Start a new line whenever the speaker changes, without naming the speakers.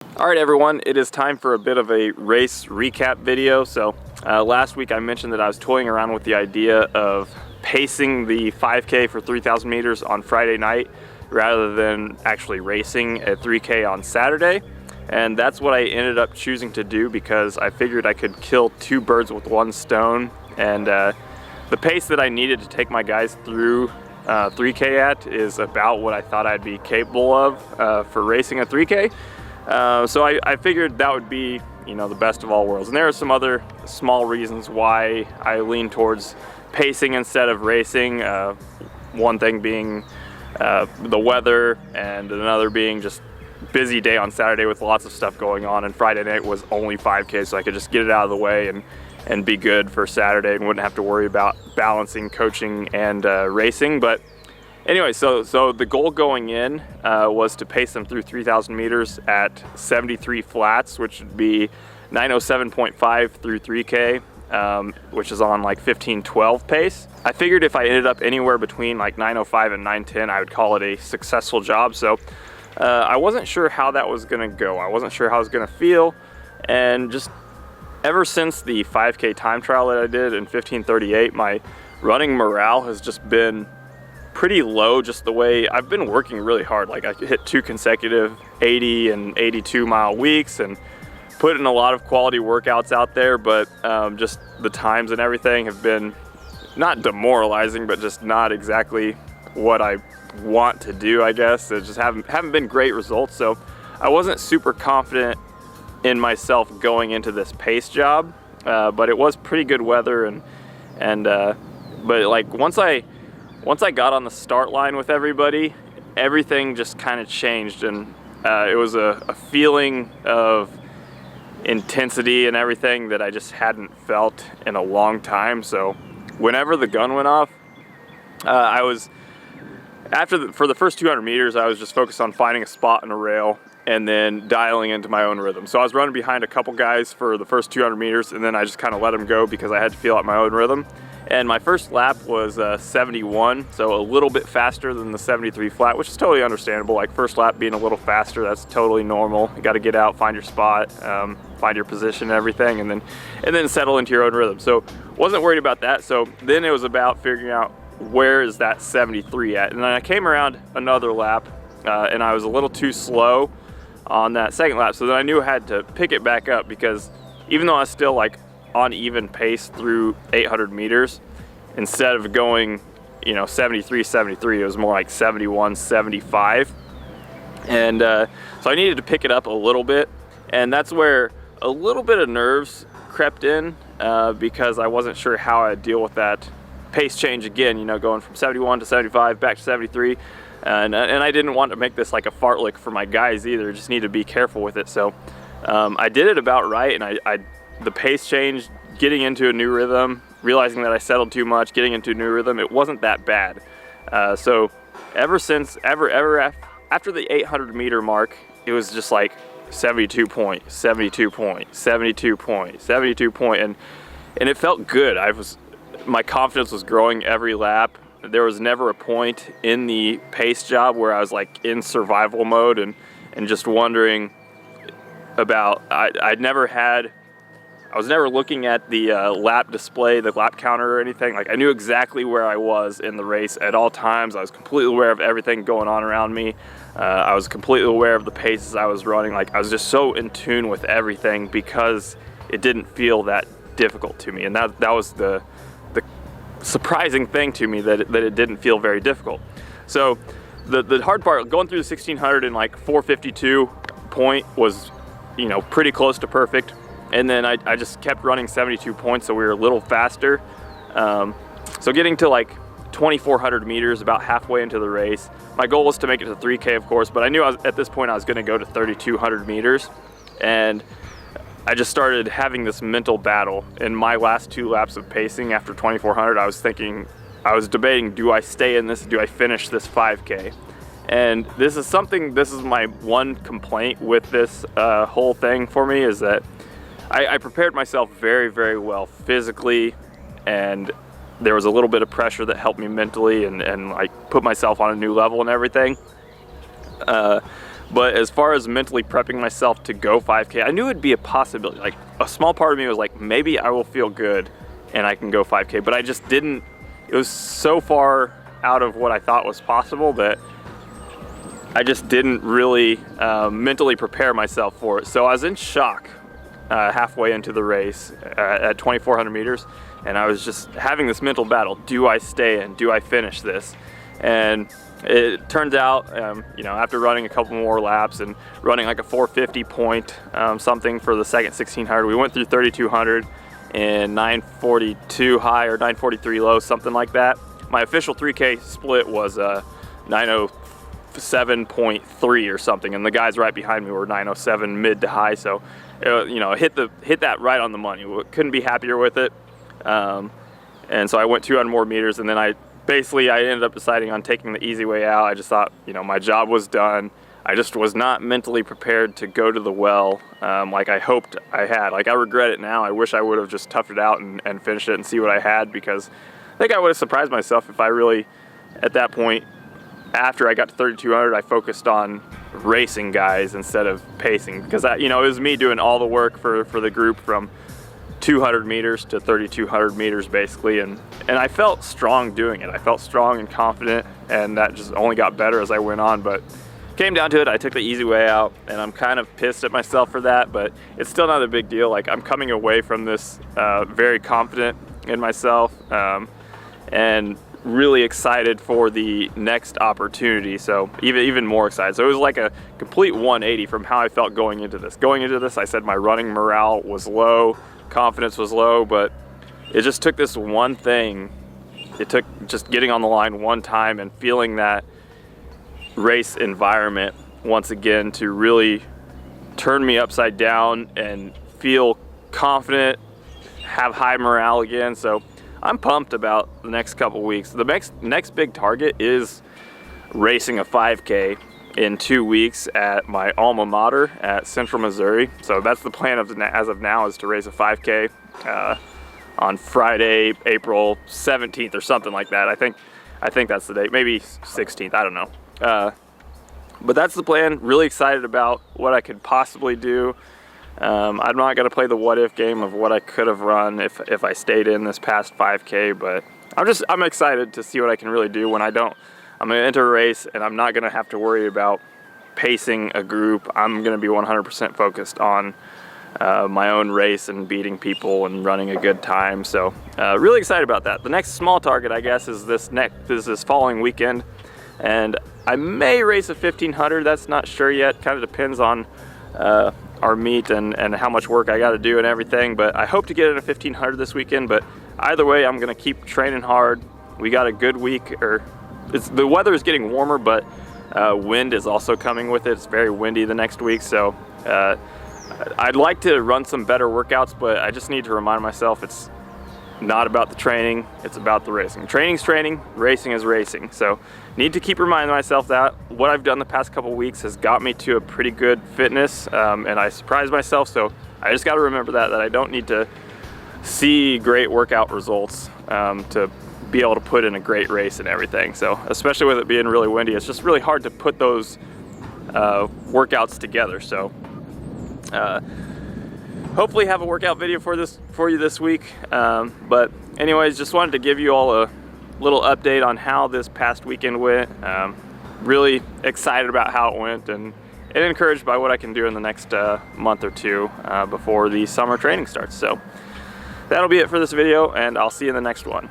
Alright everyone, it is time for a bit of a race recap video. So last week I mentioned that I was toying around with the idea of pacing the 5K for 3,000 meters on Friday night rather than actually racing at 3K on Saturday. And that's what I ended up choosing to do because I figured I could kill two birds with one stone. And the pace that I needed to take my guys through 3K at is about what I thought I'd be capable of for racing a 3K. So I figured that would be, the best of all worlds. And there are some other small reasons why I lean towards pacing instead of racing. One thing being the weather, and another being just busy day on Saturday with lots of stuff going on, and Friday night was only 5K, so I could just get it out of the way and be good for Saturday and wouldn't have to worry about balancing coaching and racing. But anyway, so the goal going in was to pace them through 3,000 meters at 73 flats, which would be 9:07.5 through 3K, which is on like 15:12 pace. I figured if I ended up anywhere between like 9:05 and 9:10, I would call it a successful job. So I wasn't sure how that was gonna go. I wasn't sure how I was gonna feel, and just ever since the 5K time trial that I did in 15:38, my running morale has just been pretty low. Just the way I've been working really hard. Like I hit 2 consecutive 80 and 82 mile weeks and put in a lot of quality workouts out there, but just the times and everything have been not demoralizing, but just not exactly what I want to do, I guess. It just haven't been great results. So I wasn't super confident in myself going into this pace job, but it was pretty good weather, but like once I got on the start line with everybody, everything just kind of changed, and it was a feeling of intensity and everything that I just hadn't felt in a long time. So whenever the gun went off, for the first 200 meters, I was just focused on finding a spot in a rail and then dialing into my own rhythm. So I was running behind a couple guys for the first 200 meters, and then I just kind of let them go because I had to feel out my own rhythm. And my first lap was 71, so a little bit faster than the 73 flat, which is totally understandable. Like first lap being a little faster, that's totally normal. You got to get out, find your spot, find your position and everything, and then settle into your own rhythm. So wasn't worried about that. So then it was about figuring out where is that 73 at. And then I came around another lap, and I was a little too slow on that second lap. So then I knew I had to pick it back up, because even though I was still like on even pace through 800 meters, instead of going 73 73, it was more like 71 75, and so I needed to pick it up a little bit, and that's where a little bit of nerves crept in, because I wasn't sure how I'd deal with that pace change again, going from 71 to 75 back to 73, and I didn't want to make this like a fartlek for my guys either. Just need to be careful with it. So I did it about right, and the pace change, getting into a new rhythm, realizing that I settled too much, getting into a new rhythm, it wasn't that bad. So ever after the 800 meter mark, it was just like 72 point, 72 point, 72 point, 72 point, and it felt good. My confidence was growing every lap. There was never a point in the pace job where I was like in survival mode and just wondering about, I was never looking at the lap display, the lap counter or anything. Like I knew exactly where I was in the race at all times. I was completely aware of everything going on around me. I was completely aware of the paces I was running. Like I was just so in tune with everything because it didn't feel that difficult to me. And that was the surprising thing to me, that it didn't feel very difficult. So the hard part, going through the 1600 in like 452 point was, pretty close to perfect. And then I just kept running 72 points, so we were a little faster. So getting to like 2,400 meters, about halfway into the race, my goal was to make it to 3K, of course, but I knew at this point I was gonna go to 3,200 meters. And I just started having this mental battle. In my last 2 laps of pacing after 2,400, I was debating, do I stay in this, do I finish this 5K? And this is my one complaint with this whole thing for me, is that I prepared myself very, very well physically, and there was a little bit of pressure that helped me mentally and I put myself on a new level and everything. But as far as mentally prepping myself to go 5K, I knew it'd be a possibility. Like, a small part of me was like, maybe I will feel good and I can go 5K, but I just didn't. It was so far out of what I thought was possible that I just didn't really mentally prepare myself for it. So I was in shock halfway into the race at 2,400 meters, and I was just having this mental battle. Do I stay in? Do I finish this? And it turns out, you know, after running a couple more laps and running like a 450 point something for the second 1,600, we went through 3,200 in 942 high or 943 low, something like that. My official 3K split was 907.3 or something, and the guys right behind me were 907 mid to high. So, you know, hit that right on the money. Couldn't be happier with it. And so I went 200 more meters, and then I ended up deciding on taking the easy way out. I just thought, you know, my job was done. I just was not mentally prepared to go to the well like I hoped I had. Like, I regret it now. I wish I would have just toughed it out and finished it and see what I had, because I think I would have surprised myself if I really, at that point, after I got to 3,200, I focused on racing guys instead of pacing, because you know, it was me doing all the work for the group from 200 meters to 3,200 meters basically, and I felt strong doing it. I felt strong and confident, and that just only got better as I went on. But came down to it, I took the easy way out, and I'm kind of pissed at myself for that, but it's still not a big deal. Like, I'm coming away from this very confident in myself, and really excited for the next opportunity. So even more excited. So it was like a complete 180 from how I felt going into this. Going into this, I said my running morale was low, confidence was low, but it just took this one thing. It took just getting on the line one time and feeling that race environment once again to really turn me upside down and feel confident, have high morale again. So I'm pumped about the next couple weeks. The next big target is racing a 5K in 2 weeks at my alma mater at Central Missouri. So that's the plan as of now, is to race a 5K on Friday, April 17th or something like that. I think that's the date, maybe 16th, I don't know. But that's the plan. Really excited about what I could possibly do. I'm not going to play the what-if game of what I could have run if I stayed in this past 5K, but I'm excited to see what I can really do when I don't. I'm going to enter a race, and I'm not going to have to worry about pacing a group. I'm going to be 100% focused on my own race and beating people and running a good time. So really excited about that. The next small target, I guess, is this following weekend, and I may race a 1,500. That's not sure yet. Kind of depends on our meet and how much work I got to do and everything, but I hope to get in a 1,500 this weekend. But either way, I'm going to keep training hard. We got a good week, the weather is getting warmer, but wind is also coming with it. It's very windy the next week, so I'd like to run some better workouts, but I just need to remind myself it's not about the training, it's about the racing. Training's training, racing is racing. So need to keep reminding myself that what I've done the past couple weeks has got me to a pretty good fitness, and I surprised myself. So I just got to remember that I don't need to see great workout results to be able to put in a great race and everything. So especially with it being really windy, it's just really hard to put those workouts together. So hopefully have a workout video for you this week. But anyways, just wanted to give you all a little update on how this past weekend went. Really excited about how it went, and encouraged by what I can do in the next month or two before the summer training starts. So that'll be it for this video, and I'll see you in the next one.